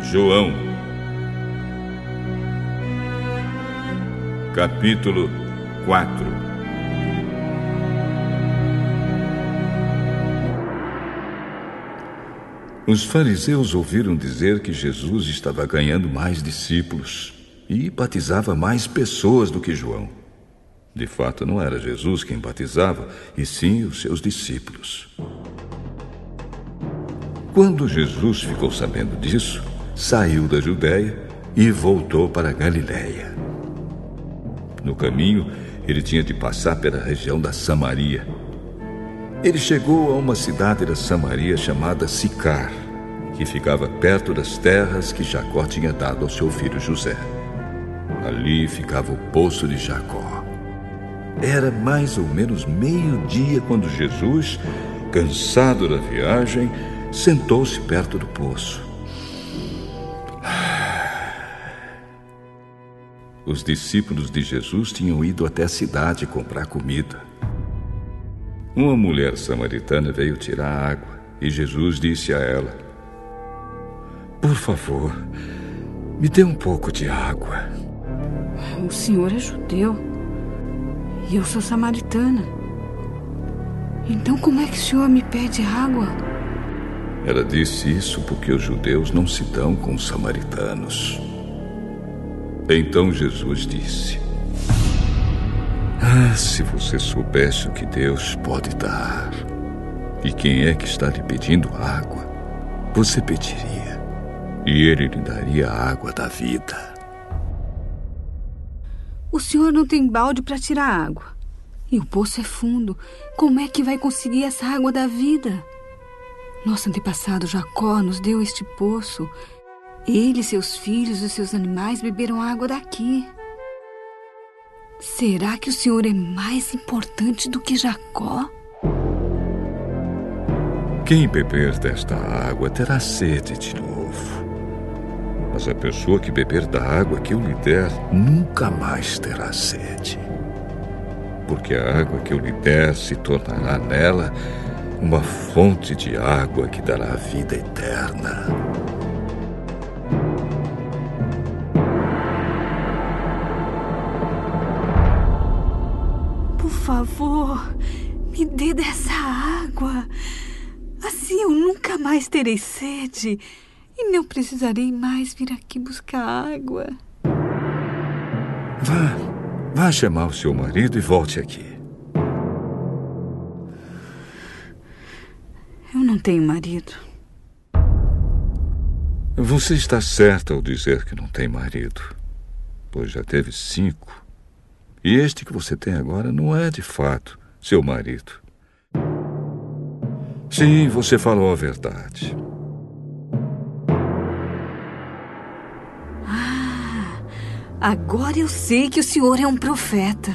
João, capítulo 4. Os fariseus ouviram dizer que Jesus estava ganhando mais discípulos e batizava mais pessoas do que João. De fato, não era Jesus quem batizava, e sim os seus discípulos. Quando Jesus ficou sabendo disso, saiu da Judéia e voltou para a Galiléia. No caminho, ele tinha de passar pela região da Samaria. Ele chegou a uma cidade da Samaria chamada Sicar, que ficava perto das terras que Jacó tinha dado ao seu filho José. Ali ficava o poço de Jacó. Era mais ou menos meio-dia quando Jesus, cansado da viagem, sentou-se perto do poço. Os discípulos de Jesus tinham ido até a cidade comprar comida. Uma mulher samaritana veio tirar água e Jesus disse a ela: "Por favor, me dê um pouco de água." O senhor é judeu e eu sou samaritana. Então como é que o senhor me pede água? Ela disse isso porque os judeus não se dão com os samaritanos. Então Jesus disse: se você soubesse o que Deus pode dar e quem é que está lhe pedindo água, você pediria e ele lhe daria a água da vida. O senhor não tem balde para tirar água e o poço é fundo. Como é que vai conseguir essa água da vida? Nosso antepassado Jacó nos deu este poço. Ele, seus filhos e seus animais beberam água daqui. Será que o senhor é mais importante do que Jacó? Quem beber desta água terá sede de novo. Mas a pessoa que beber da água que eu lhe der nunca mais terá sede. Porque a água que eu lhe der se tornará nela uma fonte de água que dará a vida eterna. Por favor, me dê dessa água. Assim eu nunca mais terei sede e não precisarei mais vir aqui buscar água. Vá chamar o seu marido e volte aqui. Eu não tenho marido. Você está certa ao dizer que não tem marido, pois já teve 5. E este que você tem agora não é, de fato, seu marido. Sim, você falou a verdade. Agora eu sei que o senhor é um profeta.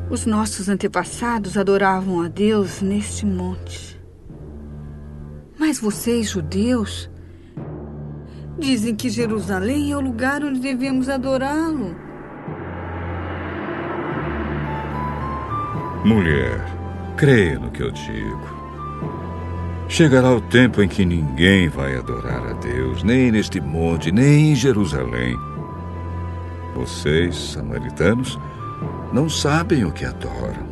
Os nossos antepassados adoravam a Deus neste monte. Mas vocês, judeus, dizem que Jerusalém é o lugar onde devemos adorá-lo. Mulher, creia no que eu digo. Chegará o tempo em que ninguém vai adorar a Deus, nem neste monte, nem em Jerusalém. Vocês, samaritanos, não sabem o que adoram.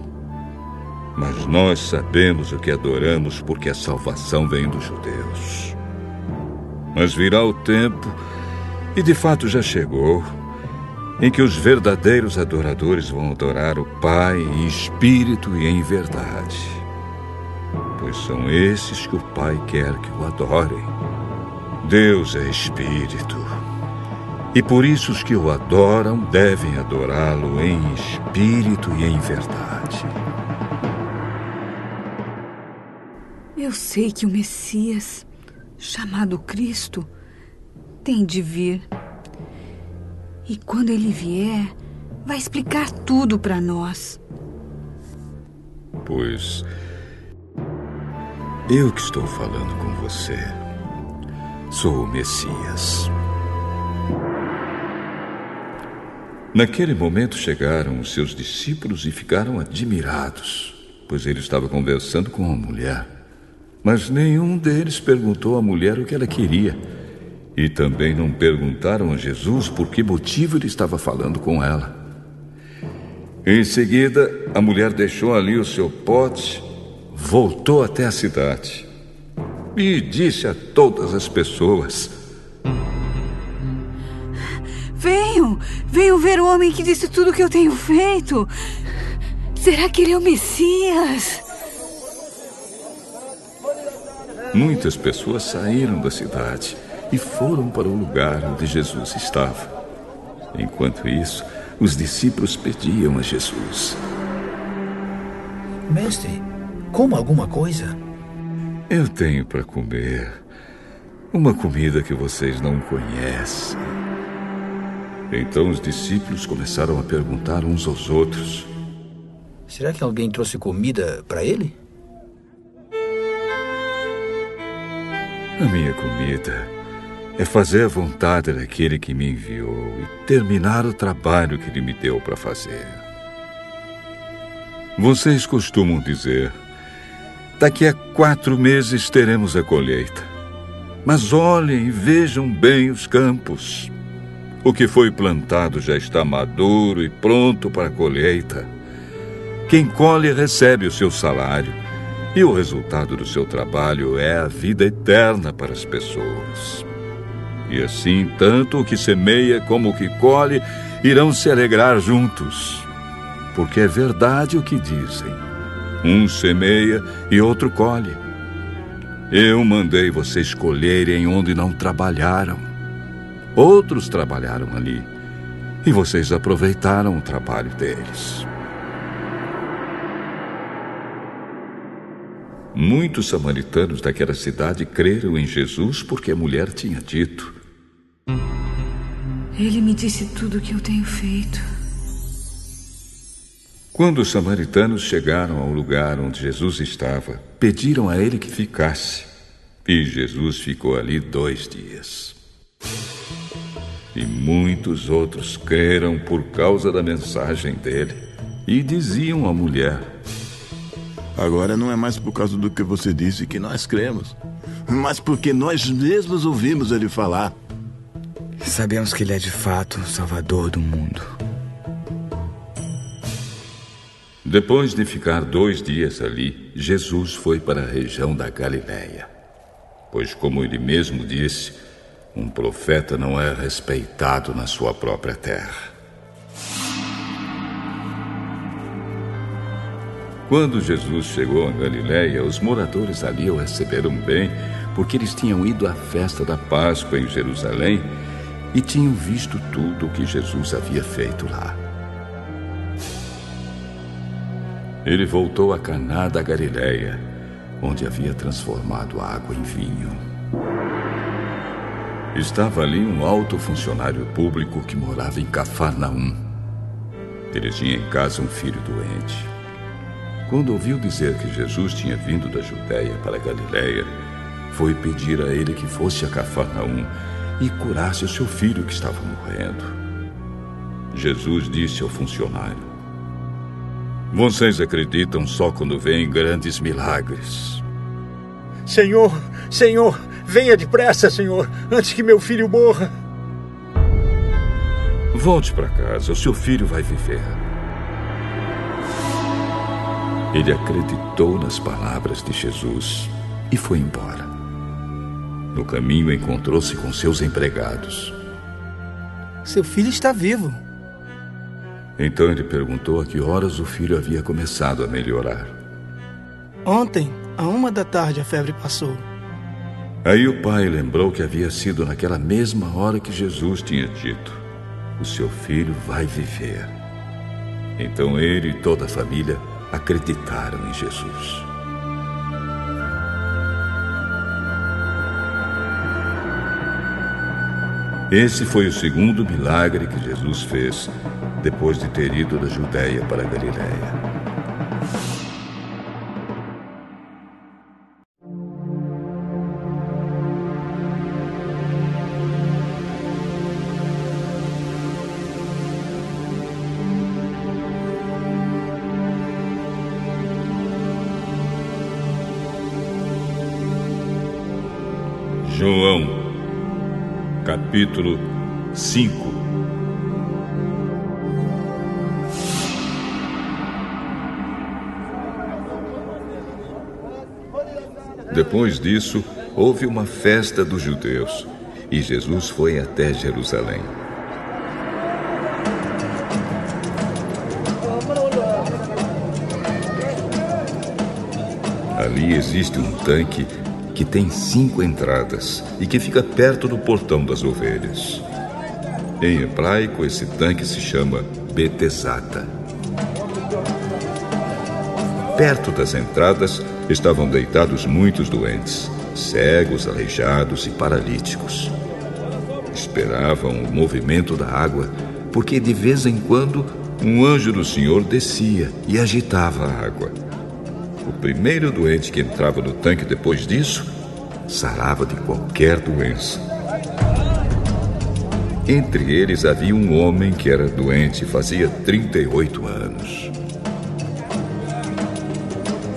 Mas nós sabemos o que adoramos, porque a salvação vem dos judeus. Mas virá o tempo, e de fato já chegou, em que os verdadeiros adoradores vão adorar o Pai em espírito e em verdade. Pois são esses que o Pai quer que o adorem. Deus é espírito. E por isso os que o adoram devem adorá-lo em espírito e em verdade. Eu sei que o Messias, chamado Cristo, tem de vir. E quando ele vier, vai explicar tudo para nós. Pois eu que estou falando com você sou o Messias. Naquele momento chegaram os seus discípulos e ficaram admirados, pois ele estava conversando com uma mulher. Mas nenhum deles perguntou à mulher o que ela queria. E também não perguntaram a Jesus por que motivo ele estava falando com ela. Em seguida, a mulher deixou ali o seu pote, voltou até a cidade e disse a todas as pessoas: Venham ver o homem que disse tudo o que eu tenho feito. Será que ele é o Messias? Muitas pessoas saíram da cidade e foram para o lugar onde Jesus estava. Enquanto isso, os discípulos pediam a Jesus: Mestre, coma alguma coisa? Eu tenho para comer uma comida que vocês não conhecem. Então os discípulos começaram a perguntar uns aos outros: Será que alguém trouxe comida para ele? A minha comida é fazer a vontade daquele que me enviou e terminar o trabalho que ele me deu para fazer. Vocês costumam dizer: daqui a 4 meses teremos a colheita. Mas olhem e vejam bem os campos. O que foi plantado já está maduro e pronto para a colheita. Quem colhe recebe o seu salário, e o resultado do seu trabalho é a vida eterna para as pessoas. E assim, tanto o que semeia como o que colhe irão se alegrar juntos. Porque é verdade o que dizem: um semeia e outro colhe. Eu mandei vocês colherem onde não trabalharam. Outros trabalharam ali, e vocês aproveitaram o trabalho deles. Muitos samaritanos daquela cidade creram em Jesus porque a mulher tinha dito: ele me disse tudo o que eu tenho feito. Quando os samaritanos chegaram ao lugar onde Jesus estava, pediram a ele que ficasse. E Jesus ficou ali 2 dias. E muitos outros creram por causa da mensagem dele. E diziam à mulher: agora não é mais por causa do que você disse que nós cremos, mas porque nós mesmos ouvimos ele falar. Sabemos que ele é de fato o Salvador do mundo. Depois de ficar 2 dias ali, Jesus foi para a região da Galileia. Pois, como ele mesmo disse, um profeta não é respeitado na sua própria terra. Quando Jesus chegou a Galileia, os moradores ali o receberam bem, porque eles tinham ido à festa da Páscoa em Jerusalém e tinham visto tudo o que Jesus havia feito lá. Ele voltou a Caná da Galileia, onde havia transformado a água em vinho. Estava ali um alto funcionário público que morava em Cafarnaum. Ele tinha em casa um filho doente. Quando ouviu dizer que Jesus tinha vindo da Judéia para a Galileia, foi pedir a ele que fosse a Cafarnaum e curasse o seu filho que estava morrendo. Jesus disse ao funcionário: vocês acreditam só quando veem grandes milagres. Senhor, venha depressa, Senhor, antes que meu filho morra. Volte para casa, o seu filho vai viver. Ele acreditou nas palavras de Jesus e foi embora. No caminho, encontrou-se com seus empregados. Seu filho está vivo. Então ele perguntou a que horas o filho havia começado a melhorar. Ontem, à 1h da tarde, a febre passou. Aí o pai lembrou que havia sido naquela mesma hora que Jesus tinha dito: o seu filho vai viver. Então ele e toda a família acreditaram em Jesus. Esse foi o segundo milagre que Jesus fez depois de ter ido da Judéia para a Galileia. João, Capítulo 5. Depois disso, houve uma festa dos judeus, e Jesus foi até Jerusalém. Ali existe um tanque que tem 5 entradas e que fica perto do portão das ovelhas. Em hebraico, esse tanque se chama Betesata. Perto das entradas estavam deitados muitos doentes, cegos, aleijados e paralíticos. Esperavam o movimento da água, porque de vez em quando um anjo do Senhor descia e agitava a água. O primeiro doente que entrava no tanque depois disso, sarava de qualquer doença. Entre eles havia um homem que era doente fazia 38 anos.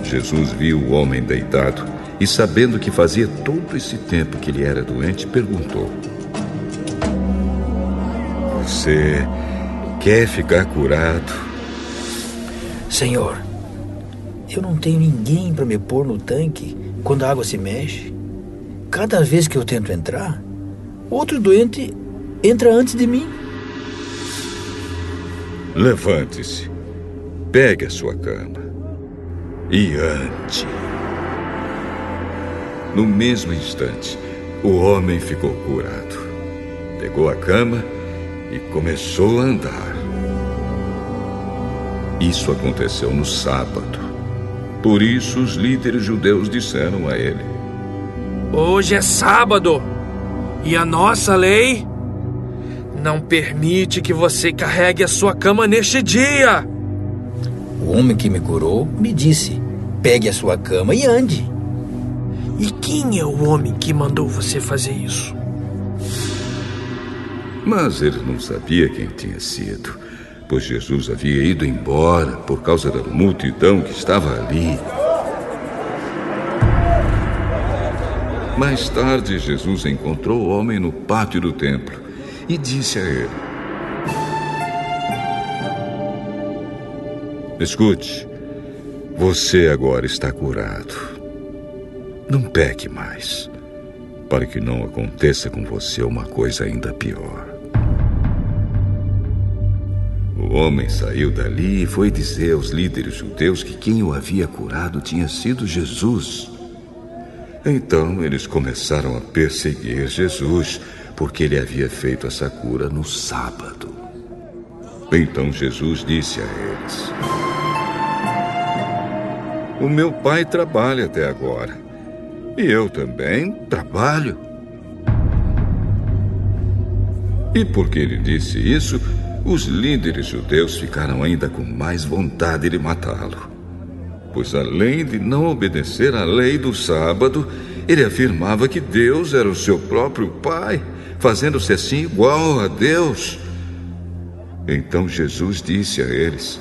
Jesus viu o homem deitado e, sabendo que fazia todo esse tempo que ele era doente, perguntou: "Você quer ficar curado?" Senhor, eu não tenho ninguém para me pôr no tanque quando a água se mexe. Cada vez que eu tento entrar, outro doente entra antes de mim. Levante-se, pegue a sua cama e ande. No mesmo instante, o homem ficou curado. Pegou a cama e começou a andar. Isso aconteceu no sábado. Por isso, os líderes judeus disseram a ele: "Hoje é sábado, e a nossa lei não permite que você carregue a sua cama neste dia." O homem que me curou me disse: pegue a sua cama e ande. E quem é o homem que mandou você fazer isso? Mas ele não sabia quem tinha sido, pois Jesus havia ido embora por causa da multidão que estava ali. Mais tarde, Jesus encontrou o homem no pátio do templo e disse a ele: "Escute, você agora está curado. Não peque mais, para que não aconteça com você uma coisa ainda pior." O homem saiu dali e foi dizer aos líderes judeus que quem o havia curado tinha sido Jesus. Então eles começaram a perseguir Jesus, porque ele havia feito essa cura no sábado. Então Jesus disse a eles: "O meu pai trabalha até agora, e eu também trabalho." E porque ele disse isso, os líderes judeus ficaram ainda com mais vontade de matá-lo. Pois além de não obedecer à lei do sábado, ele afirmava que Deus era o seu próprio Pai, fazendo-se assim igual a Deus. Então Jesus disse a eles: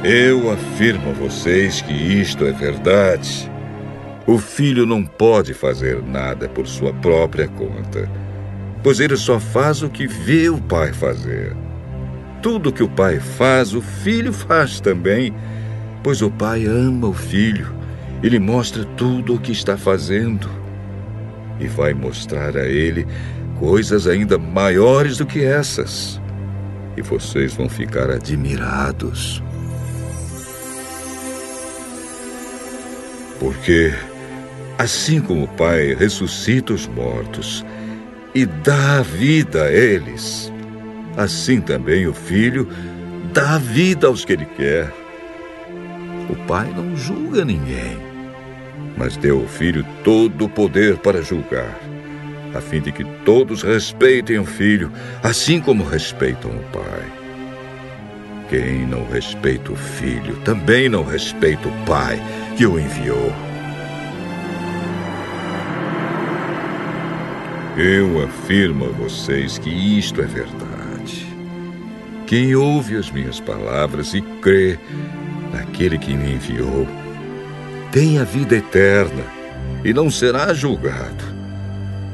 "Eu afirmo a vocês que isto é verdade. O filho não pode fazer nada por sua própria conta, pois ele só faz o que vê o pai fazer. Tudo que o pai faz, o filho faz também, pois o pai ama o filho e lhe mostra tudo o que está fazendo. E vai mostrar a ele coisas ainda maiores do que essas. E vocês vão ficar admirados. Porque assim como o Pai ressuscita os mortos e dá a vida a eles, assim também o Filho dá a vida aos que Ele quer. O Pai não julga ninguém, mas deu ao Filho todo o poder para julgar, a fim de que todos respeitem o Filho, assim como respeitam o Pai. Quem não respeita o Filho também não respeita o Pai que o enviou. Eu afirmo a vocês que isto é verdade. Quem ouve as minhas palavras e crê naquele que me enviou tem a vida eterna e não será julgado,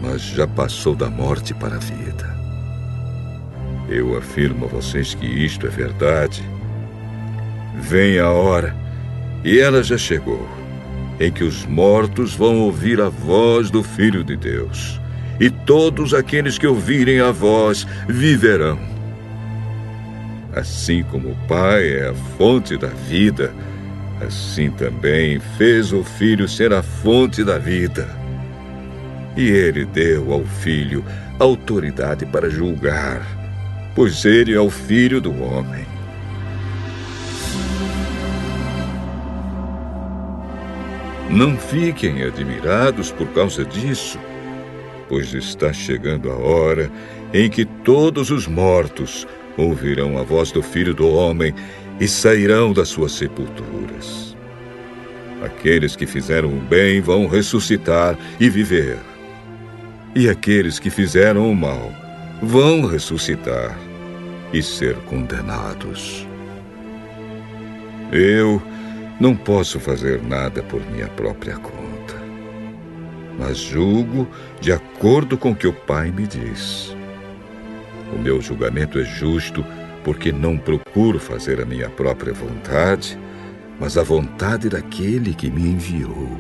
mas já passou da morte para a vida. Eu afirmo a vocês que isto é verdade. Vem a hora, e ela já chegou, em que os mortos vão ouvir a voz do Filho de Deus, e todos aqueles que ouvirem a voz viverão. Assim como o Pai é a fonte da vida, assim também fez o Filho ser a fonte da vida. E ele deu ao Filho autoridade para julgar, pois ele é o Filho do homem. Não fiquem admirados por causa disso, pois está chegando a hora em que todos os mortos ouvirão a voz do Filho do Homem e sairão das suas sepulturas. Aqueles que fizeram o bem vão ressuscitar e viver. E aqueles que fizeram o mal vão ressuscitar e ser condenados. Eu não posso fazer nada por minha própria conta, mas julgo de acordo com o que o Pai me diz. O meu julgamento é justo porque não procuro fazer a minha própria vontade, mas a vontade daquele que me enviou.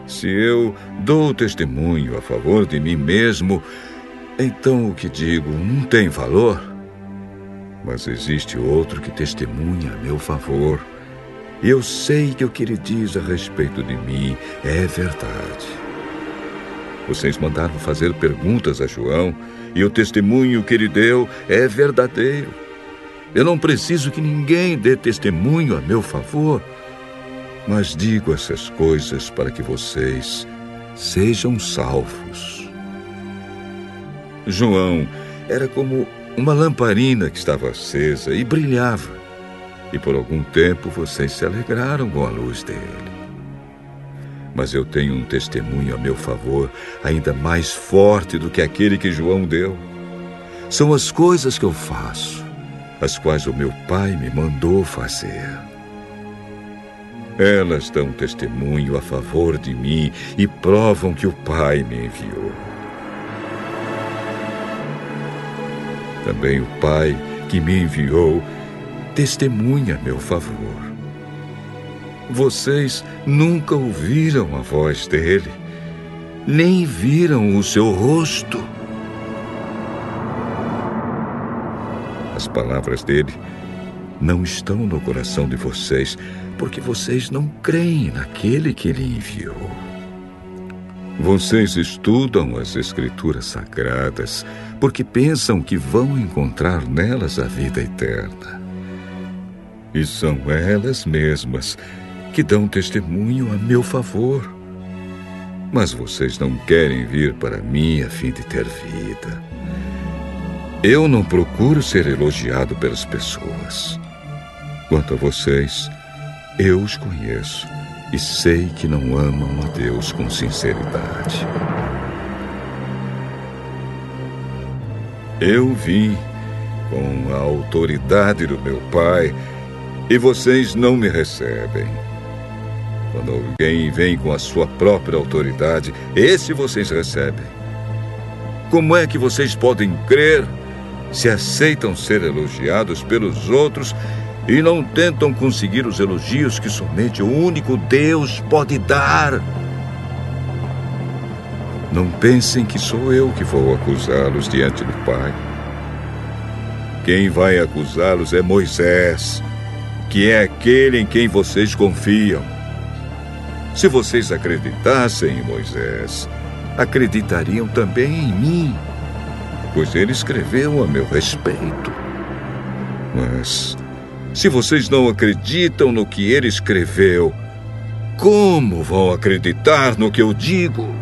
Se eu dou testemunho a favor de mim mesmo, então o que digo não tem valor. Mas existe outro que testemunha a meu favor, e eu sei que o que ele diz a respeito de mim é verdade. Vocês mandaram fazer perguntas a João, e o testemunho que ele deu é verdadeiro. Eu não preciso que ninguém dê testemunho a meu favor, mas digo essas coisas para que vocês sejam salvos. João era como uma lamparina que estava acesa e brilhava, e por algum tempo vocês se alegraram com a luz dele. Mas eu tenho um testemunho a meu favor ainda mais forte do que aquele que João deu. São as coisas que eu faço, as quais o meu Pai me mandou fazer. Elas dão testemunho a favor de mim e provam que o Pai me enviou. Também o Pai que me enviou testemunha a meu favor. Vocês nunca ouviram a voz dele, nem viram o seu rosto. As palavras dele não estão no coração de vocês, porque vocês não creem naquele que ele enviou. Vocês estudam as Escrituras Sagradas porque pensam que vão encontrar nelas a vida eterna. E são elas mesmas que dão testemunho a meu favor. Mas vocês não querem vir para mim a fim de ter vida. Eu não procuro ser elogiado pelas pessoas. Quanto a vocês, eu os conheço e sei que não amam a Deus com sinceridade. Eu vim com a autoridade do meu Pai e vocês não me recebem. Quando alguém vem com a sua própria autoridade, esse vocês recebem. Como é que vocês podem crer se aceitam ser elogiados pelos outros e não tentam conseguir os elogios que somente o único Deus pode dar? Não pensem que sou eu que vou acusá-los diante do Pai. Quem vai acusá-los é Moisés, que é aquele em quem vocês confiam. Se vocês acreditassem em Moisés, acreditariam também em mim, pois ele escreveu a meu respeito. Mas, se vocês não acreditam no que ele escreveu, como vão acreditar no que eu digo?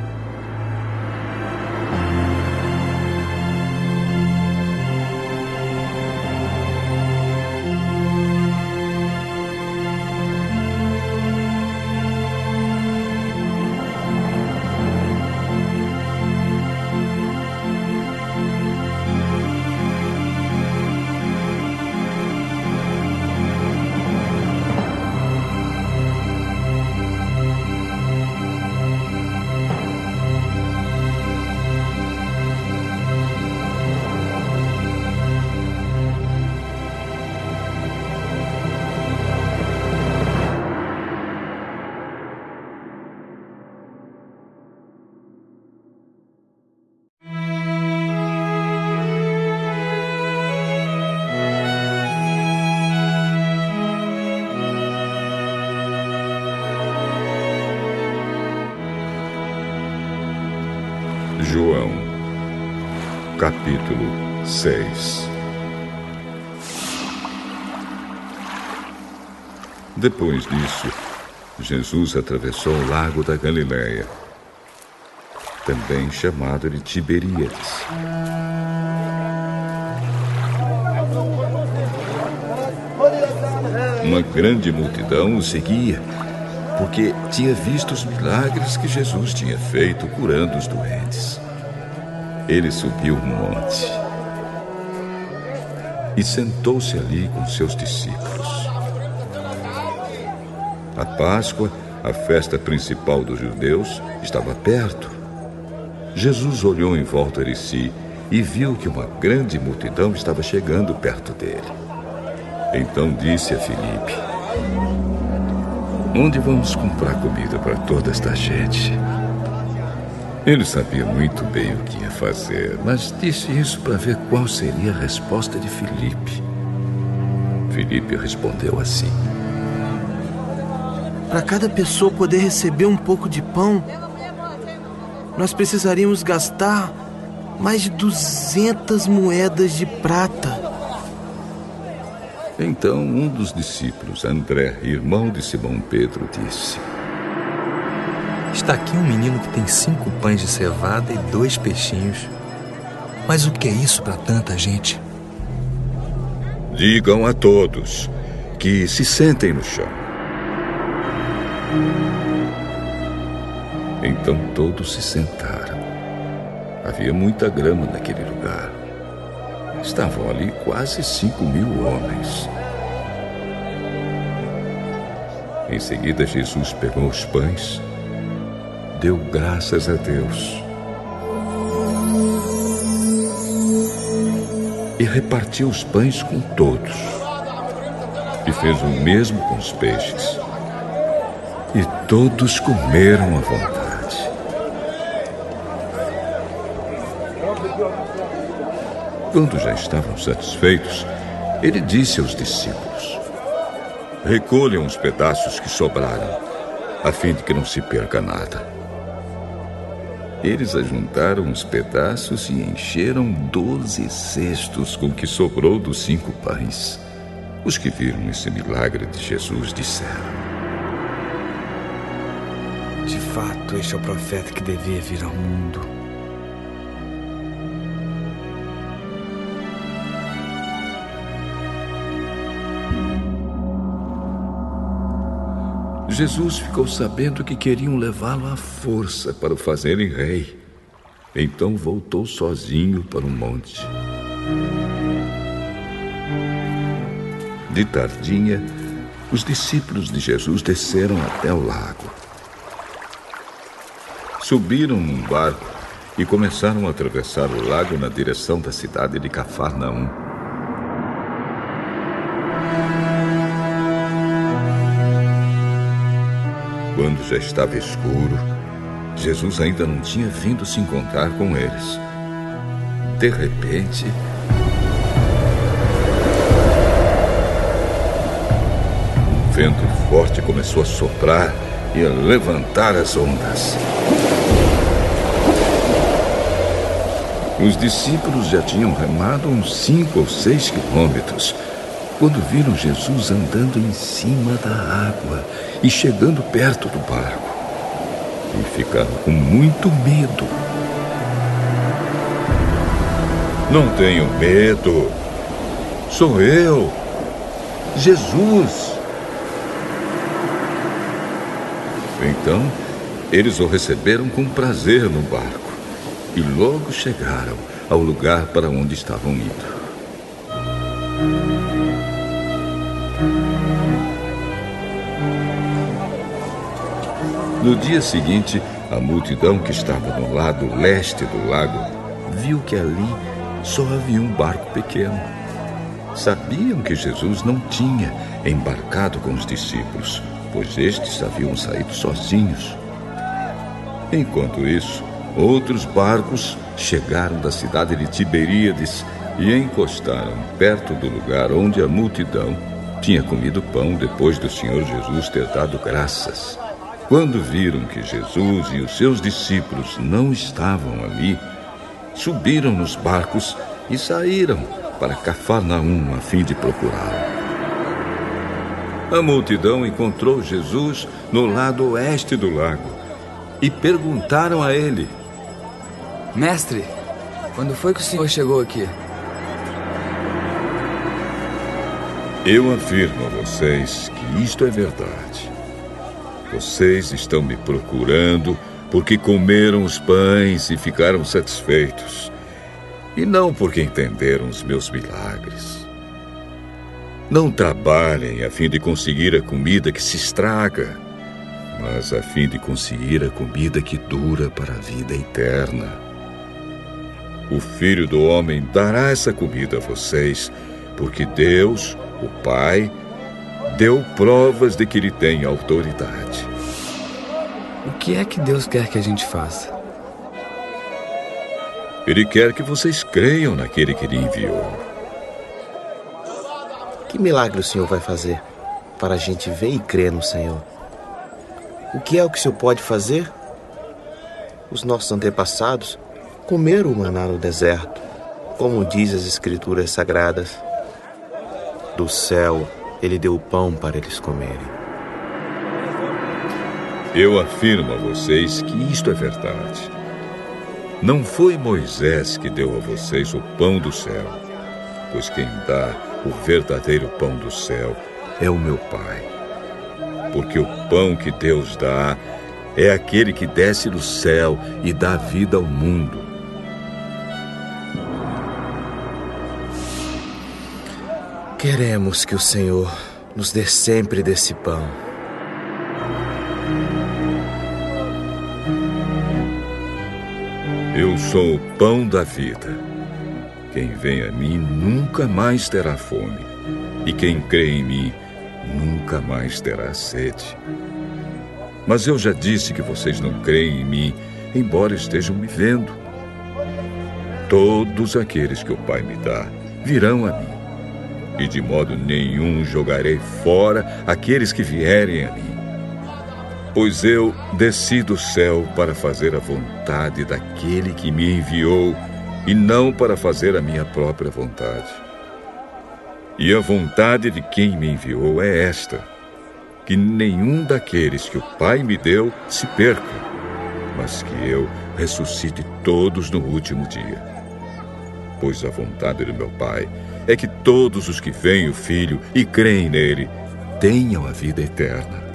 João, capítulo 6. Depois disso, Jesus atravessou o lago da Galileia, também chamado de Tiberíades. Uma grande multidão o seguia, porque tinha visto os milagres que Jesus tinha feito curando os doentes. Ele subiu um monte e sentou-se ali com seus discípulos. A Páscoa, a festa principal dos judeus, estava perto. Jesus olhou em volta de si e viu que uma grande multidão estava chegando perto dele. Então disse a Filipe: "Onde vamos comprar comida para toda esta gente?" Ele sabia muito bem o que ia fazer, mas disse isso para ver qual seria a resposta de Filipe. Filipe respondeu assim: Para cada pessoa poder receber um pouco de pão, nós precisaríamos gastar mais de 200 moedas de prata. Então um dos discípulos, André, irmão de Simão Pedro, disse: Está aqui um menino que tem 5 pães de cevada e 2 peixinhos. Mas o que é isso para tanta gente? "Digam a todos que se sentem no chão." Então todos se sentaram. Havia muita grama naquele lugar. Estavam ali quase 5.000 homens. Em seguida, Jesus pegou os pães, deu graças a Deus e repartiu os pães com todos. E fez o mesmo com os peixes. E todos comeram à vontade. Quando já estavam satisfeitos, ele disse aos discípulos: "Recolham os pedaços que sobraram, a fim de que não se perca nada." Eles ajuntaram os pedaços e encheram 12 cestos com o que sobrou dos 5 pães. Os que viram esse milagre de Jesus disseram: "De fato, este é o profeta que devia vir ao mundo." Jesus ficou sabendo que queriam levá-lo à força para o fazerem rei. Então voltou sozinho para o monte. De tardinha, os discípulos de Jesus desceram até o lago. Subiram num barco e começaram a atravessar o lago na direção da cidade de Cafarnaum. Quando já estava escuro, Jesus ainda não tinha vindo se encontrar com eles. De repente, um vento forte começou a soprar e a levantar as ondas. Os discípulos já tinham remado uns 5 ou 6 quilômetros quando viram Jesus andando em cima da água e chegando perto do barco. E ficaram com muito medo. "Não tenham medo. Sou eu, Jesus." Então, eles o receberam com prazer no barco e logo chegaram ao lugar para onde estavam indo. No dia seguinte, a multidão que estava no lado leste do lago viu que ali só havia um barco pequeno. Sabiam que Jesus não tinha embarcado com os discípulos, pois estes haviam saído sozinhos. Enquanto isso, outros barcos chegaram da cidade de Tiberíades e encostaram perto do lugar onde a multidão tinha comido pão depois do Senhor Jesus ter dado graças. Quando viram que Jesus e os seus discípulos não estavam ali, subiram nos barcos e saíram para Cafarnaum a fim de procurá-lo. A multidão encontrou Jesus no lado oeste do lago e perguntaram a ele: Mestre, quando foi que o senhor chegou aqui? Eu afirmo a vocês que isto é verdade. Vocês estão me procurando porque comeram os pães e ficaram satisfeitos, e não porque entenderam os meus milagres. Não trabalhem a fim de conseguir a comida que se estraga, mas a fim de conseguir a comida que dura para a vida eterna. O Filho do Homem dará essa comida a vocês, porque Deus, o Pai, deu provas de que ele tem autoridade. O que é que Deus quer que a gente faça? Ele quer que vocês creiam naquele que ele enviou. Que milagre o Senhor vai fazer para a gente ver e crer no Senhor? O que é o que o Senhor pode fazer? Os nossos antepassados comeram o maná no deserto, como diz as Escrituras Sagradas. Do céu, Ele deu o pão para eles comerem. Eu afirmo a vocês que isto é verdade. Não foi Moisés que deu a vocês o pão do céu, pois quem dá o verdadeiro pão do céu é o meu Pai. Porque o pão que Deus dá é aquele que desce do céu e dá vida ao mundo. Queremos que o Senhor nos dê sempre desse pão. Eu sou o pão da vida. Quem vem a mim nunca mais terá fome, e quem crê em mim nunca mais terá sede. Mas eu já disse que vocês não creem em mim, embora estejam me vendo. Todos aqueles que o Pai me dá virão a mim, e de modo nenhum jogarei fora aqueles que vierem a mim. Pois eu desci do céu para fazer a vontade daquele que me enviou, e não para fazer a minha própria vontade. E a vontade de quem me enviou é esta: que nenhum daqueles que o Pai me deu se perca, mas que eu ressuscite todos no último dia. Pois a vontade do meu Pai é que todos os que veem o Filho e creem nele tenham a vida eterna.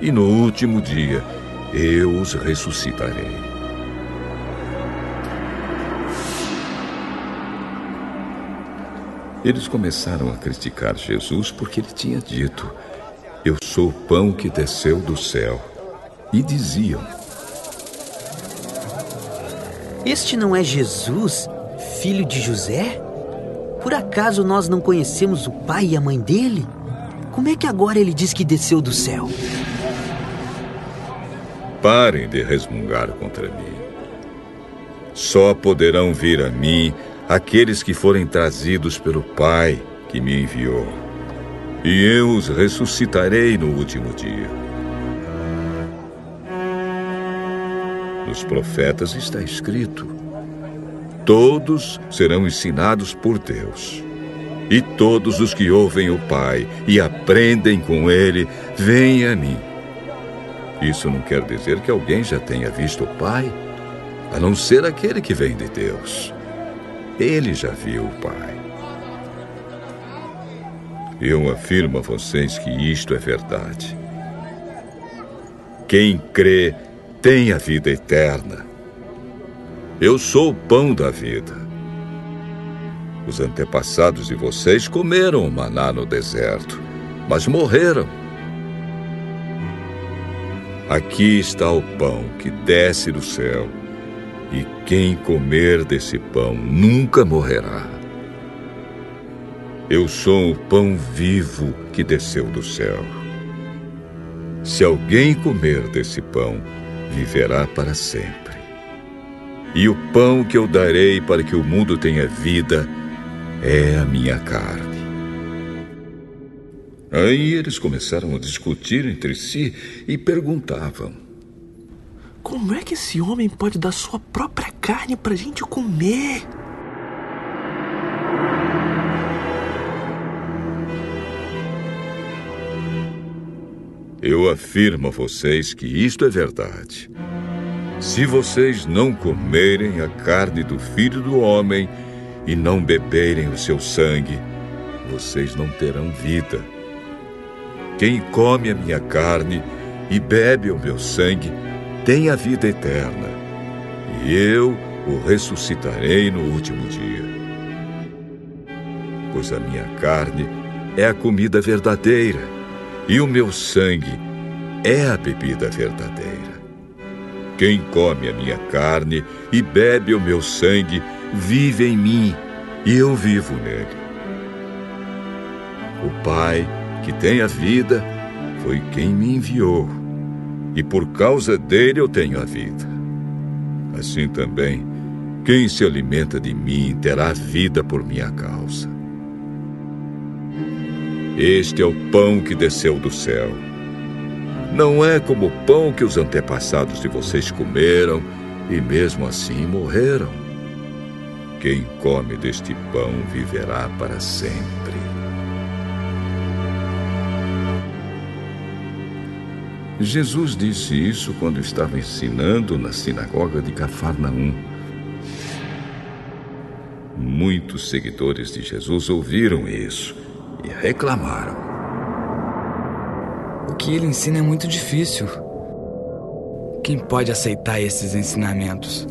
E no último dia eu os ressuscitarei. Eles começaram a criticar Jesus porque ele tinha dito: eu sou o pão que desceu do céu. E diziam: este não é Jesus, filho de José? Por acaso nós não conhecemos o pai e a mãe dele? Como é que agora ele diz que desceu do céu? Parem de resmungar contra mim. Só poderão vir a mim aqueles que forem trazidos pelo Pai que me enviou, e eu os ressuscitarei no último dia. Nos profetas está escrito: todos serão ensinados por Deus, e todos os que ouvem o Pai e aprendem com ele, vêm a mim. Isso não quer dizer que alguém já tenha visto o Pai, a não ser aquele que vem de Deus. Ele já viu o Pai. Eu afirmo a vocês que isto é verdade. Quem crê tem a vida eterna. Eu sou o pão da vida. Os antepassados de vocês comeram o maná no deserto, mas morreram. Aqui está o pão que desce do céu, e quem comer desse pão nunca morrerá. Eu sou o pão vivo que desceu do céu. Se alguém comer desse pão, viverá para sempre. E o pão que eu darei para que o mundo tenha vida é a minha carne. Aí eles começaram a discutir entre si e perguntavam: como é que esse homem pode dar sua própria carne pra gente comer? Eu afirmo a vocês que isto é verdade. Se vocês não comerem a carne do Filho do Homem e não beberem o seu sangue, vocês não terão vida. Quem come a minha carne e bebe o meu sangue tem a vida eterna, e eu o ressuscitarei no último dia. Pois a minha carne é a comida verdadeira, e o meu sangue é a bebida verdadeira. Quem come a minha carne e bebe o meu sangue vive em mim, e eu vivo nele. O Pai, que tem a vida, foi quem me enviou, e por causa dele eu tenho a vida. Assim também, quem se alimenta de mim terá vida por minha causa. Este é o pão que desceu do céu. Não é como o pão que os antepassados de vocês comeram e mesmo assim morreram. Quem come deste pão viverá para sempre. Jesus disse isso quando estava ensinando na sinagoga de Cafarnaum. Muitos seguidores de Jesus ouviram isso e reclamaram: o que ele ensina é muito difícil. Quem pode aceitar esses ensinamentos?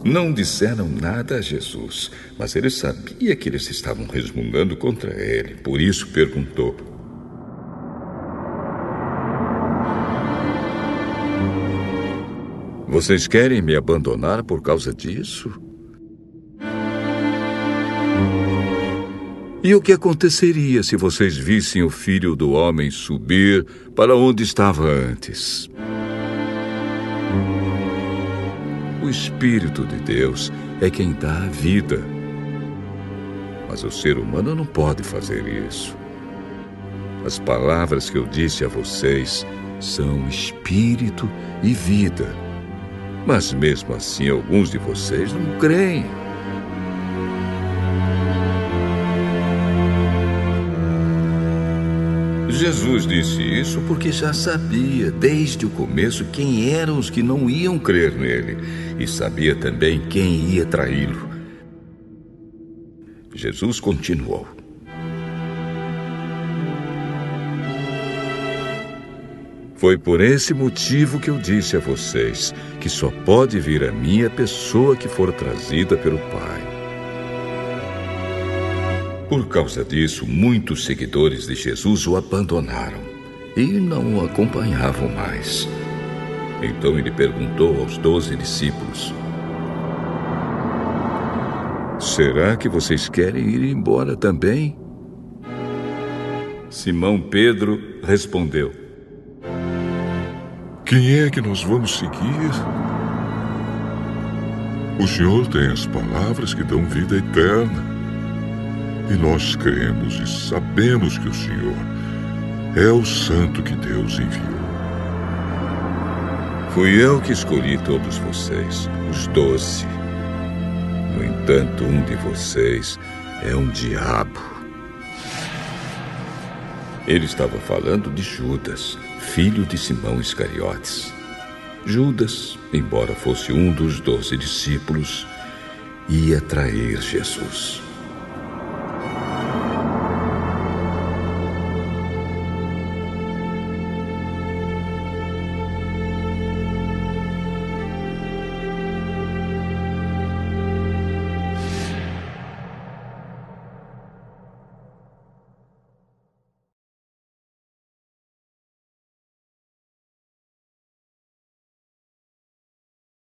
Não disseram nada a Jesus, mas ele sabia que eles estavam resmungando contra ele. Por isso perguntou: vocês querem me abandonar por causa disso? E o que aconteceria se vocês vissem o Filho do Homem subir para onde estava antes? O Espírito de Deus é quem dá a vida. Mas o ser humano não pode fazer isso. As palavras que eu disse a vocês são espírito e vida. Mas mesmo assim, alguns de vocês não creem. Jesus disse isso porque já sabia desde o começo quem eram os que não iam crer nele e sabia também quem ia traí-lo. Jesus continuou: foi por esse motivo que eu disse a vocês que só pode vir a mim a pessoa que for trazida pelo Pai. Por causa disso, muitos seguidores de Jesus o abandonaram e não o acompanhavam mais. Então ele perguntou aos 12 discípulos: será que vocês querem ir embora também? Simão Pedro respondeu: quem é que nós vamos seguir? O Senhor tem as palavras que dão vida eterna. E nós cremos e sabemos que o Senhor é o Santo que Deus enviou. Fui eu que escolhi todos vocês, os 12. No entanto, um de vocês é um diabo. Ele estava falando de Judas, filho de Simão Iscariotes. Judas, embora fosse um dos 12 discípulos, ia trair Jesus.